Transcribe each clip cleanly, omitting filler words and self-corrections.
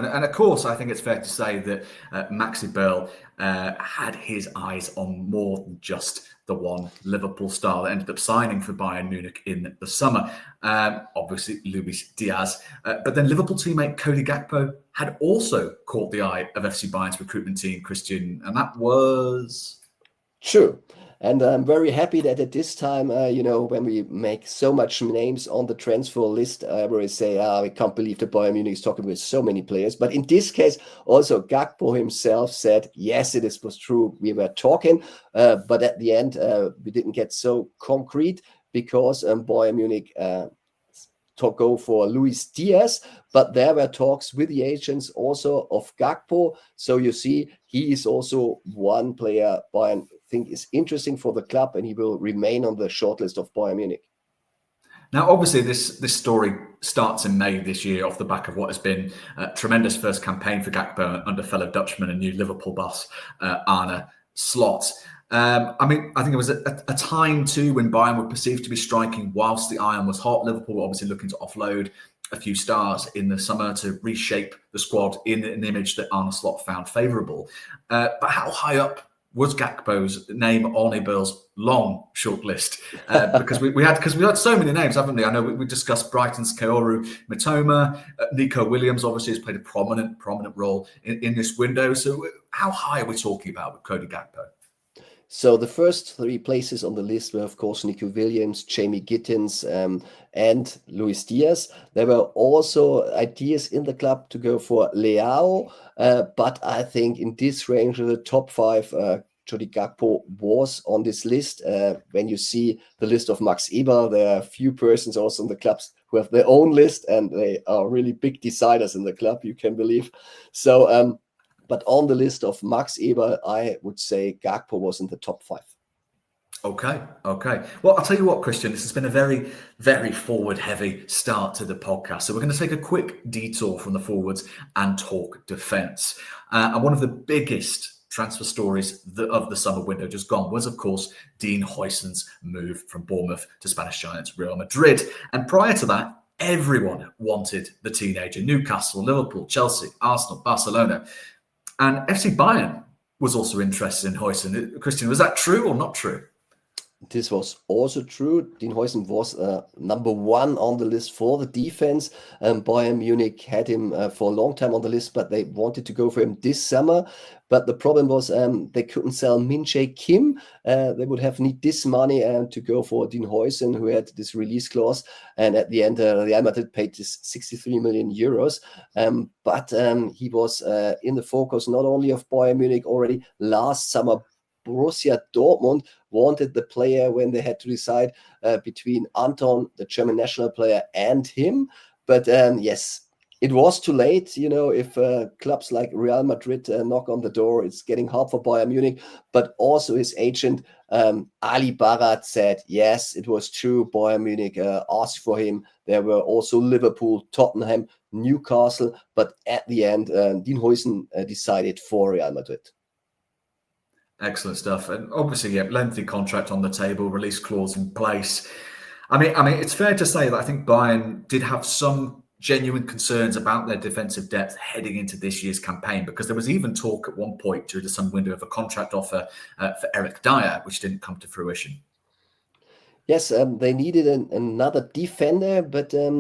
And of course, I think it's fair to say that Maxi Burl had his eyes on more than just the one Liverpool star that ended up signing for Bayern Munich in the summer. Obviously, Luis Diaz. But then Liverpool teammate Cody Gakpo had also caught the eye of FC Bayern's recruitment team, Christian, and that was... True. And I'm very happy that at this time, when we make so much names on the transfer list, I always say, I can't believe that Bayern Munich is talking with so many players. But in this case, also Gakpo himself said, yes, was true. We were talking, but at the end, we didn't get so concrete because Bayern Munich go for Luis Diaz, but there were talks with the agents also of Gakpo. So you see, he is also one player Bayern think is interesting for the club, and he will remain on the shortlist of Bayern Munich. Now, obviously, this story starts in May this year off the back of what has been a tremendous first campaign for Gakpo under fellow Dutchman and new Liverpool boss, Arne Slot. I think it was a time too when Bayern were perceived to be striking whilst the iron was hot. Liverpool were obviously looking to offload a few stars in the summer to reshape the squad in an image that Arne Slot found favourable. But how high up was Gakpo's name on Eberl's long shortlist? Because we had so many names, haven't we? I know we discussed Brighton's Kaoru Mitoma. Nico Williams obviously has played a prominent role in this window. So how high are we talking about with Cody Gakpo? So the first three places on the list were, of course, Nico Williams, Jamie Gittins, and Luis Diaz. There were also ideas in the club to go for Leao, but I think in this range of the top five, Cody Gakpo was on this list. When you see the list of Max Eber, there are a few persons also in the clubs who have their own list, and they are really big deciders in the club, you can believe. So, but on the list of Max Eber, I would say Gakpo was in the top five. Okay. Well, I'll tell you what, Christian, this has been a very, very forward-heavy start to the podcast. So we're going to take a quick detour from the forwards and talk defence. And one of the biggest transfer stories of the summer window just gone was, of course, Dean Huijsen's move from Bournemouth to Spanish giants Real Madrid. And prior to that, everyone wanted the teenager. Newcastle, Liverpool, Chelsea, Arsenal, Barcelona. And FC Bayern was also interested in Huijsen. Christian, was that true or not true? This was also true. Dean Huijsen was number one on the list for the defense. Bayern Munich had him for a long time on the list, but they wanted to go for him this summer. But the problem was they couldn't sell Min Jae Kim. They would have need this money to go for Dean Huijsen, who had this release clause. And at the end, Real Madrid paid this 63 million euros. But he was in the focus not only of Bayern Munich already last summer. Borussia Dortmund wanted the player when they had to decide between Anton, the German national player, and him. But yes, it was too late. If clubs like Real Madrid knock on the door, it's getting hard for Bayern Munich. But also his agent, Ali Barat, said, yes, it was true. Bayern Munich asked for him. There were also Liverpool, Tottenham, Newcastle. But at the end, Dean Huijsen decided for Real Madrid. Excellent stuff. And obviously, lengthy contract on the table, release clause in place. I mean, it's fair to say that I think Bayern did have some genuine concerns about their defensive depth heading into this year's campaign, because there was even talk at one point during the summer window of a contract offer for Eric Dyer, which didn't come to fruition. Yes, they needed another defender, but the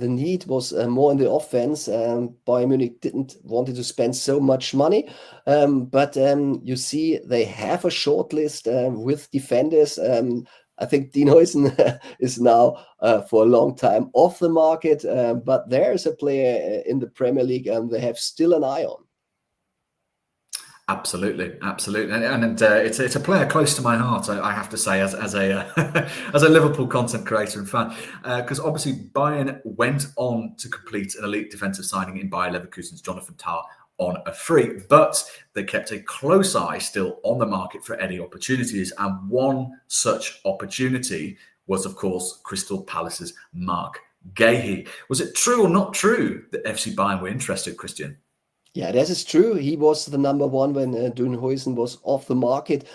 need was more in the offense. Bayern Munich didn't want to spend so much money, but you see they have a short list with defenders. I think Dean Huijsen is now for a long time off the market, but there's a player in the Premier League they have still an eye on. Absolutely, and it's a player close to my heart. I have to say, as a as a Liverpool content creator and fan, because obviously Bayern went on to complete an elite defensive signing in Bayer Leverkusen's Jonathan Tah on a free, but they kept a close eye still on the market for any opportunities, and one such opportunity was, of course, Crystal Palace's Mark Guéhi. Was it true or not true that FC Bayern were interested, Christian? Yeah, that is true. He was the number one when Dean Huijsen was off the market.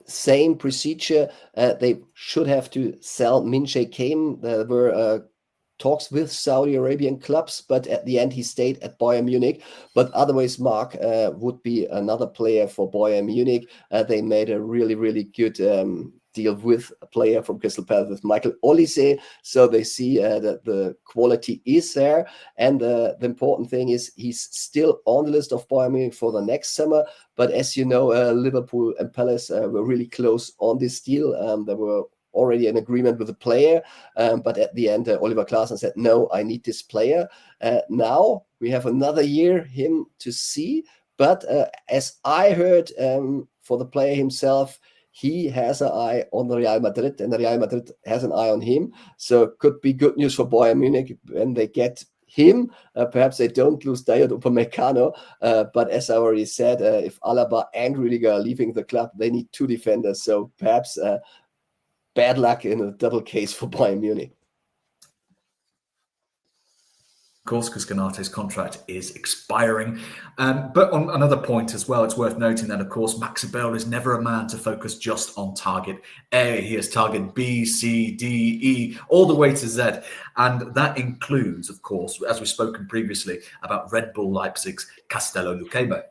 Same procedure. They should have to sell Min Jae Kim. There were talks with Saudi Arabian clubs, but at the end he stayed at Bayern Munich. But otherwise, Mark would be another player for Bayern Munich. They made a really good deal with a player from Crystal Palace, with Michael Olise, so they see that the quality is there. And the important thing is he's still on the list of Bayern Munich for the next summer. But as you know, Liverpool and Palace were really close on this deal. There were already an agreement with the player, but at the end, Oliver Glasner said, no, I need this player. Now we have another year him to see. But as I heard, for the player himself, he has an eye on Real Madrid, and Real Madrid has an eye on him. So it could be good news for Bayern Munich when they get him. Perhaps they don't lose Dayot Upamecano, but as I already said, if Alaba and Rudiger are leaving the club, they need 2 defenders. So perhaps bad luck in a double case for Bayern Munich. Of course, because Konaté's contract is expiring. But on another point as well, it's worth noting that, of course, Max Eberl is never a man to focus just on target A. He has target B, C, D, E, all the way to Z. And that includes, of course, as we've spoken previously, about Red Bull Leipzig's Castello Luqueba.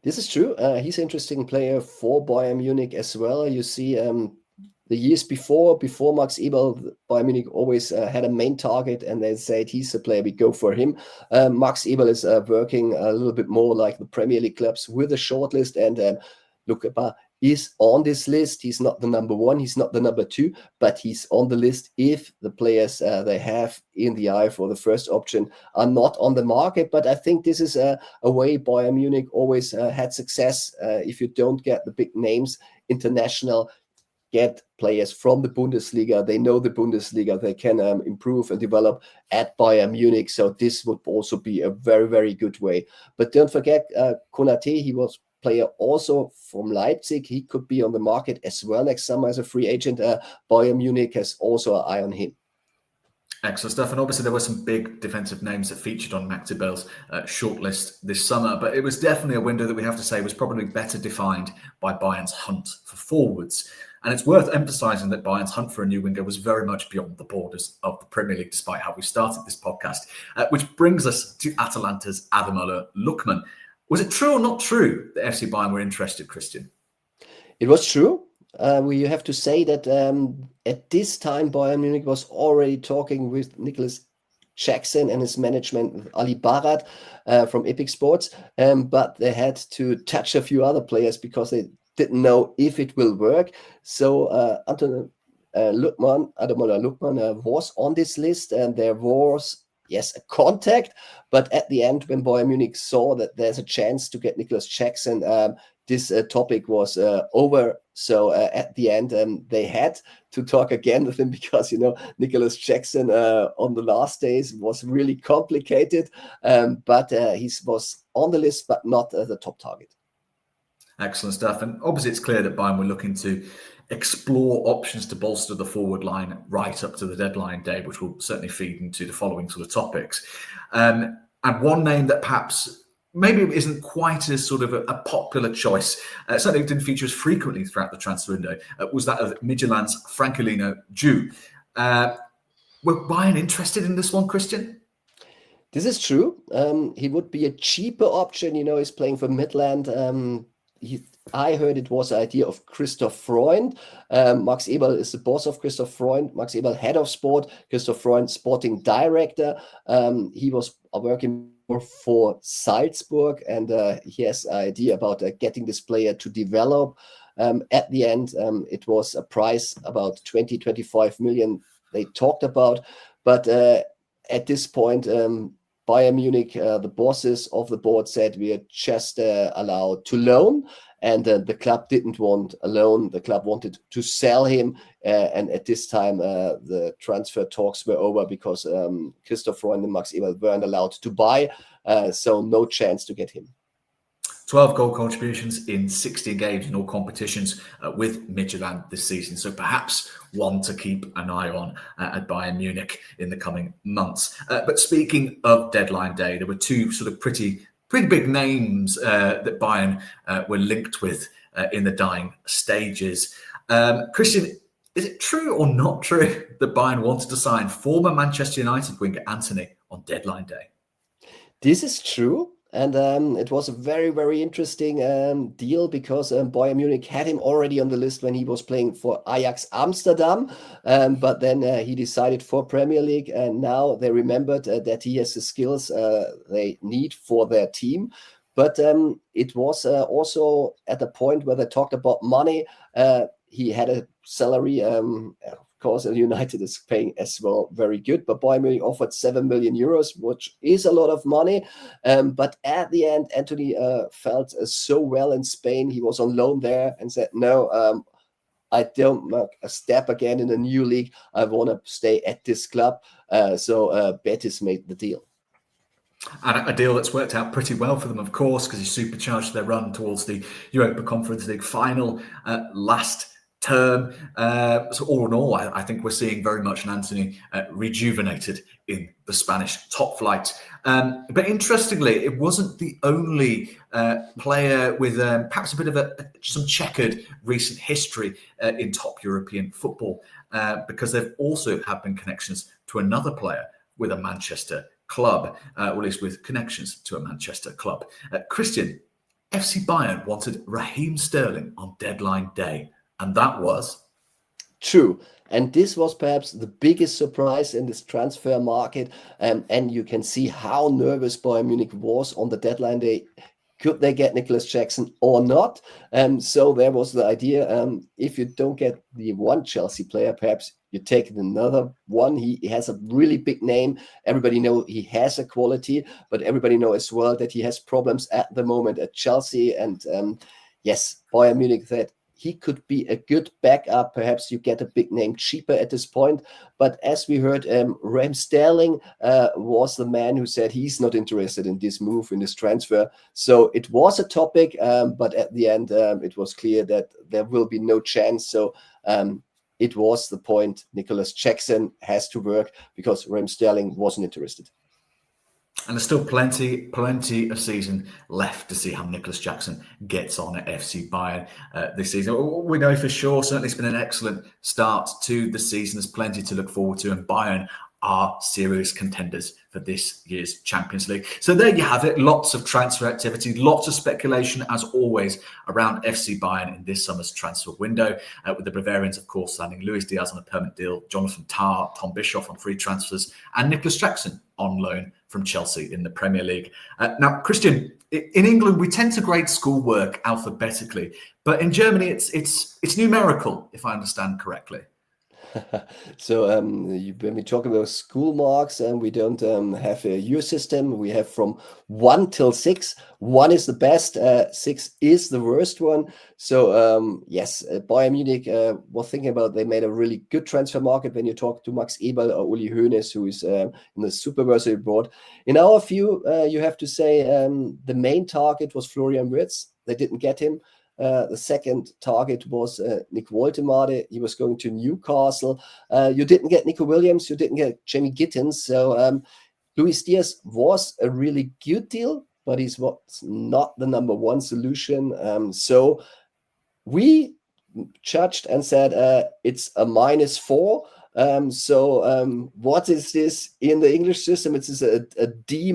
This is true. He's an interesting player for Bayern Munich as well. You see, the years before Max Eberl, Bayern Munich always had a main target, and they said he's the player, we go for him. Max Eberl is working a little bit more like the Premier League clubs with a shortlist, and Luqueba is on this list. He's not the number 1, he's not the number 2, but he's on the list if the players they have in the eye for the first option are not on the market. But I think this is a way Bayern Munich always had success. If you don't get the big names international, get players from the Bundesliga. They know the Bundesliga. They can improve and develop at Bayern Munich. So this would also be a very good way. But don't forget, Konaté, he was player also from Leipzig. He could be on the market as well next summer as a free agent. Bayern Munich has also an eye on him. Excellent stuff. And obviously there were some big defensive names that featured on Max Eberl's shortlist this summer, but it was definitely a window that we have to say was probably better defined by Bayern's hunt for forwards. And it's worth emphasising that Bayern's hunt for a new winger was very much beyond the borders of the Premier League, despite how we started this podcast, which brings us to Atalanta's Ademola Lookman. Was it true or not true that FC Bayern were interested, Christian? It was true. We have to say that at this time, Bayern Munich was already talking with Nicholas Jackson and his management with Ali Barat from Epic Sports, but they had to touch a few other players because they didn't know if it will work. So Ademola Lookman was on this list, and there was, yes, a contact. But at the end, when Bayern Munich saw that there's a chance to get Nicholas Jackson, this topic was over. So at the end, they had to talk again with him because, Nicholas Jackson on the last days was really complicated. But he was on the list, but not the top target. Excellent stuff. And obviously it's clear that Bayern were looking to explore options to bolster the forward line right up to the deadline day, which will certainly feed into the following sort of topics. And one name that perhaps maybe isn't quite as sort of a popular choice, certainly didn't feature as frequently throughout the transfer window, was that of Midtjylland's Frankelino Ju. Were Bayern interested in this one, Christian? This is true. He would be a cheaper option. He's playing for Midland. I heard it was an idea of Christoph Freund. Max Eberl is the boss of Christoph Freund. Max Eberl, head of sport. Christoph Freund, sporting director. He was working for Salzburg, and he has an idea about getting this player to develop. At the end, it was a price about 20-25 million they talked about. But at this point, Bayern Munich, the bosses of the board said we are just allowed to loan, and the club didn't want a loan. The club wanted to sell him, and at this time the transfer talks were over because Christoph Freund and Max Eberl weren't allowed to buy, so no chance to get him. 12 goal contributions in 16 games in all competitions with Midtjylland this season. So perhaps one to keep an eye on at Bayern Munich in the coming months. But speaking of deadline day, there were two sort of pretty big names that Bayern were linked with in the dying stages. Christian, Is it true or not true that Bayern wanted to sign former Manchester United winger Antony on deadline day? This is true. And it was a very, very interesting deal because Bayern Munich had him already on the list when he was playing for Ajax Amsterdam. But then he decided for Premier League. And now they remembered that he has the skills they need for their team. But it was also at the point where they talked about money. He had a salary. Of course, United is paying as well very good, but Bayern Munich offered 7 million euros, which is a lot of money. But at the end, Antony felt so well in Spain. He was on loan there and said, no, I don't make a step again in a new league. I want to stay at this club. So Betis made the deal. And a deal that's worked out pretty well for them, of course, because he supercharged their run towards the Europa Conference League final last term. So all in all, I think we're seeing very much an Antony rejuvenated in the Spanish top flight. But interestingly, it wasn't the only player with perhaps a bit of some checkered recent history in top European football, because there also have been connections to another player with a Manchester club, or at least with connections to a Manchester club. Christian, FC Bayern wanted Raheem Sterling on deadline day. And that was true. And this was perhaps the biggest surprise in this transfer market. And you can see how nervous Bayern Munich was on the deadline day. Could they get Nicholas Jackson or not? So there was the idea, if you don't get the one Chelsea player, perhaps you take another one. He has a really big name. Everybody know he has a quality, but everybody know as well that he has problems at the moment at Chelsea. And yes, Bayern Munich said, he could be a good backup. Perhaps you get a big name cheaper at this point. But as we heard, Raheem Sterling was the man who said he's not interested in this move, in this transfer. So it was a topic, but at the end, it was clear that there will be no chance. So it was the point. Nicholas Jackson has to work because Raheem Sterling wasn't interested. And there's still plenty of season left to see how Nicholas Jackson gets on at FC Bayern this season. We know for sure, certainly it's been an excellent start to the season. There's plenty to look forward to, and Bayern are serious contenders for this year's Champions League. So there you have it. Lots of transfer activity, lots of speculation, as always, around FC Bayern in this summer's transfer window, with the Bavarians, of course, signing Luis Diaz on a permanent deal, Jonathan Tah, Tom Bischoff on free transfers, and Nicholas Jackson on loan from Chelsea in the Premier League. Now, Christian, in England, we tend to grade schoolwork alphabetically, but in Germany, it's numerical, if I understand correctly. So when we talk about school marks, we don't have a year system. We have from 1 till 6. 1 is the best, 6 is the worst one. So yes, Bayern Munich was thinking about, they made a really good transfer market. When you talk to Max Eberl or Uli Hoeneß, who is in the supervisory board, in our view, you have to say the main target was Florian Wirtz. They didn't get him. The second target was Nick Woltemade. He was going to Newcastle. You didn't get Nico Williams. You didn't get Jamie Gittins. So Luis Diaz was a really good deal, but he's not the number one solution. So we judged and said it's a -4. So what is this in the English system? It's a D-.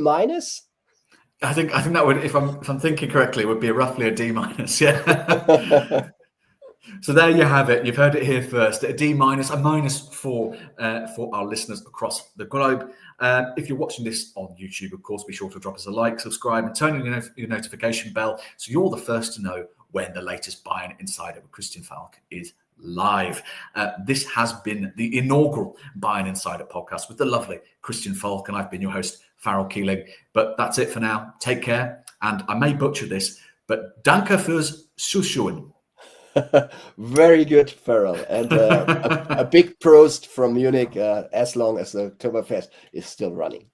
I think that would, if I'm thinking correctly, it would be roughly a D-. Yeah. So there you have it. You've heard it here first. A D-, a -4 for our listeners across the globe. If you're watching this on YouTube, of course, be sure to drop us a like, subscribe, and turn on your notification bell so you're the first to know when the latest Bayern Insider with Christian Falk is live. This has been the inaugural Bayern Insider podcast with the lovely Christian Falk, and I've been your host, Farrell Keeling. But that's it for now. Take care. And I may butcher this, but Danke fürs, Zuschauen. Very good, Farrell. And a big prost from Munich, as long as the Oktoberfest is still running.